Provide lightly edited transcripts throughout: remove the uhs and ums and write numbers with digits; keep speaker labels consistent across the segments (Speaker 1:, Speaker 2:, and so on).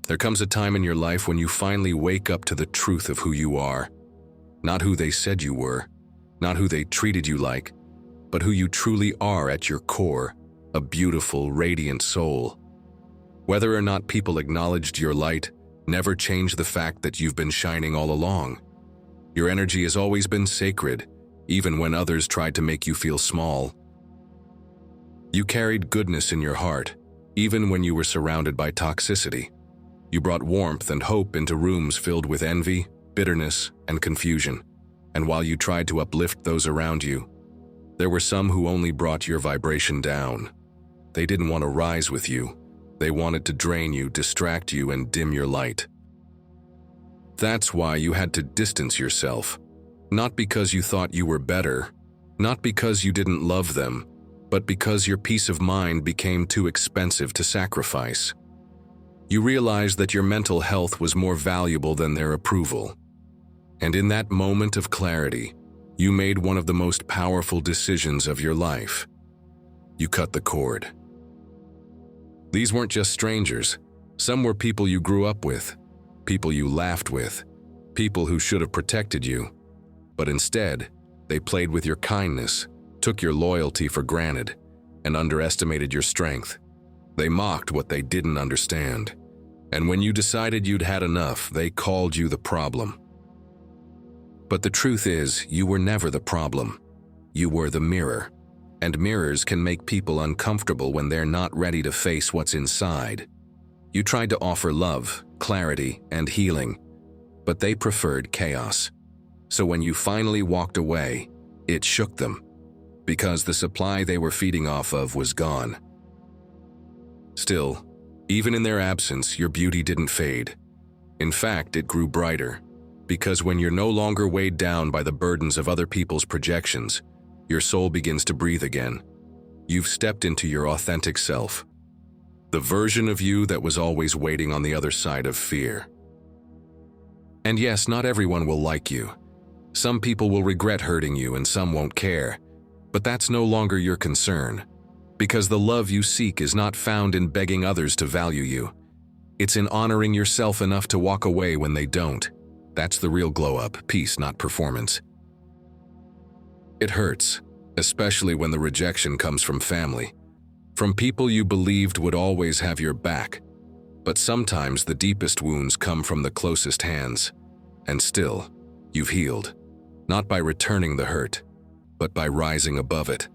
Speaker 1: There comes a time in your life when you finally wake up to the truth of who you are. Not who they said you were, not who they treated you like, but who you truly are at your core, a beautiful, radiant soul. Whether or not people acknowledged your light never changed the fact that you've been shining all along. Your energy has always been sacred, even when others tried to make you feel small. You carried goodness in your heart, even when you were surrounded by toxicity. You brought warmth and hope into rooms filled with envy, bitterness, and confusion. And while you tried to uplift those around you, there were some who only brought your vibration down. They didn't want to rise with you. They wanted to drain you, distract you, and dim your light. That's why you had to distance yourself. Not because you thought you were better, not because you didn't love them, but because your peace of mind became too expensive to sacrifice. You realized that your mental health was more valuable than their approval. And in that moment of clarity, you made one of the most powerful decisions of your life. You cut the cord. These weren't just strangers. Some were people you grew up with, people you laughed with, people who should have protected you. But instead, they played with your kindness, took your loyalty for granted, and underestimated your strength. They mocked what they didn't understand. And when you decided you'd had enough, they called you the problem. But the truth is, you were never the problem. You were the mirror. And mirrors can make people uncomfortable when they're not ready to face what's inside. You tried to offer love, clarity, and healing, but they preferred chaos. So when you finally walked away, it shook them, because the supply they were feeding off of was gone. Still, even in their absence, your beauty didn't fade. In fact, it grew brighter, because when you're no longer weighed down by the burdens of other people's projections, your soul begins to breathe again. You've stepped into your authentic self, the version of you that was always waiting on the other side of fear. And yes, not everyone will like you. Some people will regret hurting you and some won't care, but that's no longer your concern, because the love you seek is not found in begging others to value you. It's in honoring yourself enough to walk away when they don't. That's the real glow-up, peace, not performance. It hurts, especially when the rejection comes from family, from people you believed would always have your back. But sometimes the deepest wounds come from the closest hands. And still, you've healed, not by returning the hurt, but by rising above it.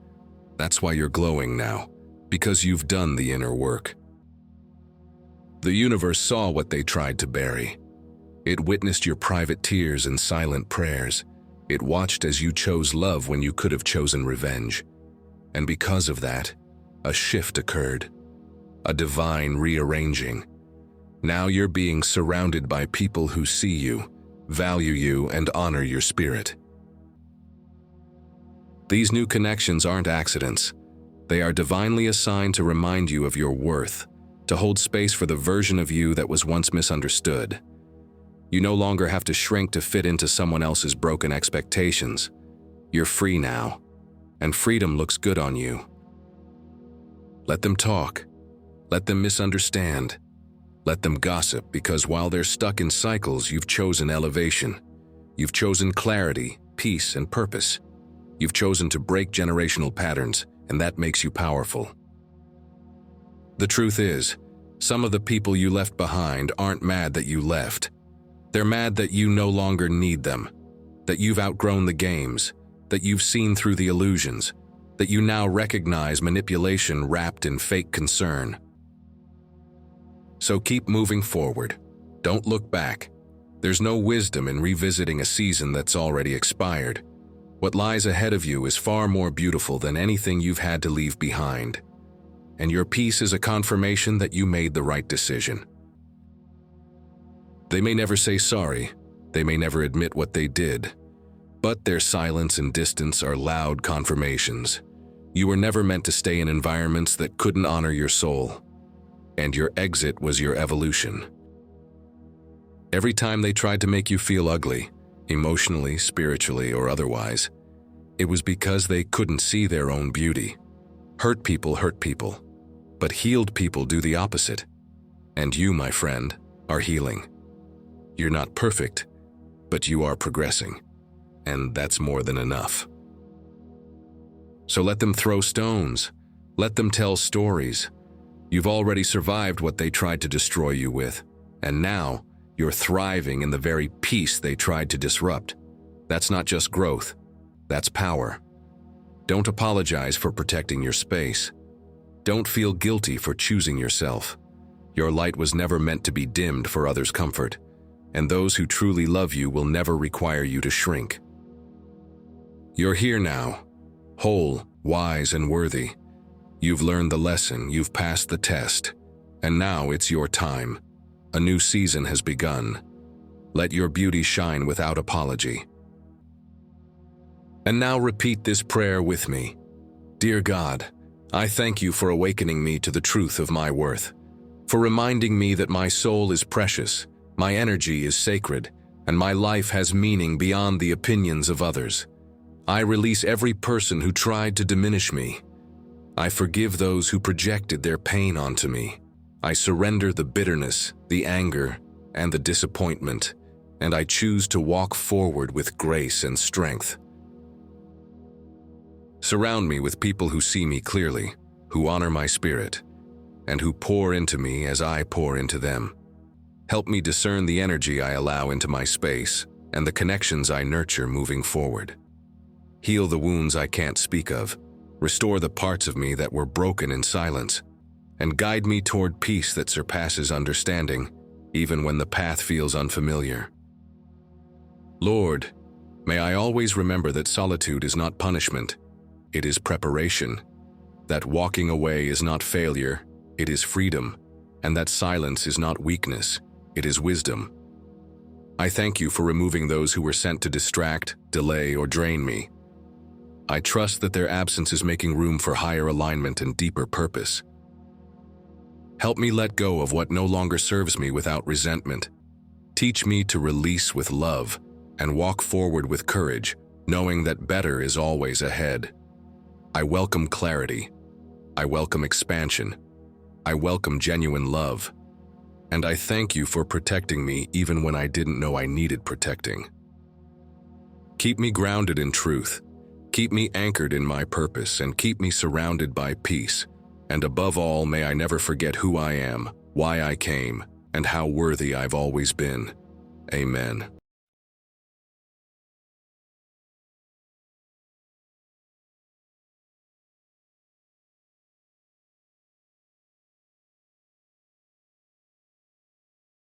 Speaker 1: That's why you're glowing now, because you've done the inner work. The universe saw what they tried to bury. It witnessed your private tears and silent prayers. It watched as you chose love when you could have chosen revenge. And because of that, a shift occurred, a divine rearranging. Now you're being surrounded by people who see you, value you, and honor your spirit. These new connections aren't accidents. They are divinely assigned to remind you of your worth, to hold space for the version of you that was once misunderstood. You no longer have to shrink to fit into someone else's broken expectations. You're free now, and freedom looks good on you. Let them talk. Let them misunderstand. Let them gossip, because while they're stuck in cycles, you've chosen elevation. You've chosen clarity, peace, and purpose. You've chosen to break generational patterns, and that makes you powerful. The truth is, some of the people you left behind aren't mad that you left. They're mad that you no longer need them, that you've outgrown the games, that you've seen through the illusions, that you now recognize manipulation wrapped in fake concern. So keep moving forward. Don't look back. There's no wisdom in revisiting a season that's already expired. What lies ahead of you is far more beautiful than anything you've had to leave behind. And your peace is a confirmation that you made the right decision. They may never say sorry. They may never admit what they did. But their silence and distance are loud confirmations. You were never meant to stay in environments that couldn't honor your soul. And your exit was your evolution. Every time they tried to make you feel ugly, emotionally, spiritually, or otherwise, it was because they couldn't see their own beauty. Hurt people, but healed people do the opposite. And you, my friend, are healing. You're not perfect, but you are progressing, and that's more than enough. So let them throw stones. Let them tell stories. You've already survived what they tried to destroy you with, and now you're thriving in the very peace they tried to disrupt. That's not just growth, that's power. Don't apologize for protecting your space. Don't feel guilty for choosing yourself. Your light was never meant to be dimmed for others' comfort, and those who truly love you will never require you to shrink. You're here now, whole, wise, and worthy. You've learned the lesson, you've passed the test, and now it's your time. A new season has begun. Let your beauty shine without apology. And now repeat this prayer with me. Dear God, I thank you for awakening me to the truth of my worth, for reminding me that my soul is precious, my energy is sacred, and my life has meaning beyond the opinions of others. I release every person who tried to diminish me. I forgive those who projected their pain onto me. I surrender the bitterness, the anger, and the disappointment, and I choose to walk forward with grace and strength. Surround me with people who see me clearly, who honor my spirit, and who pour into me as I pour into them. Help me discern the energy I allow into my space and the connections I nurture moving forward. Heal the wounds I can't speak of, restore the parts of me that were broken in silence, and guide me toward peace that surpasses understanding, even when the path feels unfamiliar. Lord, may I always remember that solitude is not punishment, it is preparation, that walking away is not failure, it is freedom, and that silence is not weakness, it is wisdom. I thank you for removing those who were sent to distract, delay, or drain me. I trust that their absence is making room for higher alignment and deeper purpose. Help me let go of what no longer serves me without resentment. Teach me to release with love and walk forward with courage, knowing that better is always ahead. I welcome clarity. I welcome expansion. I welcome genuine love. And I thank you for protecting me even when I didn't know I needed protecting. Keep me grounded in truth. Keep me anchored in my purpose and keep me surrounded by peace. And above all, may I never forget who I am, why I came, and how worthy I've always been. Amen.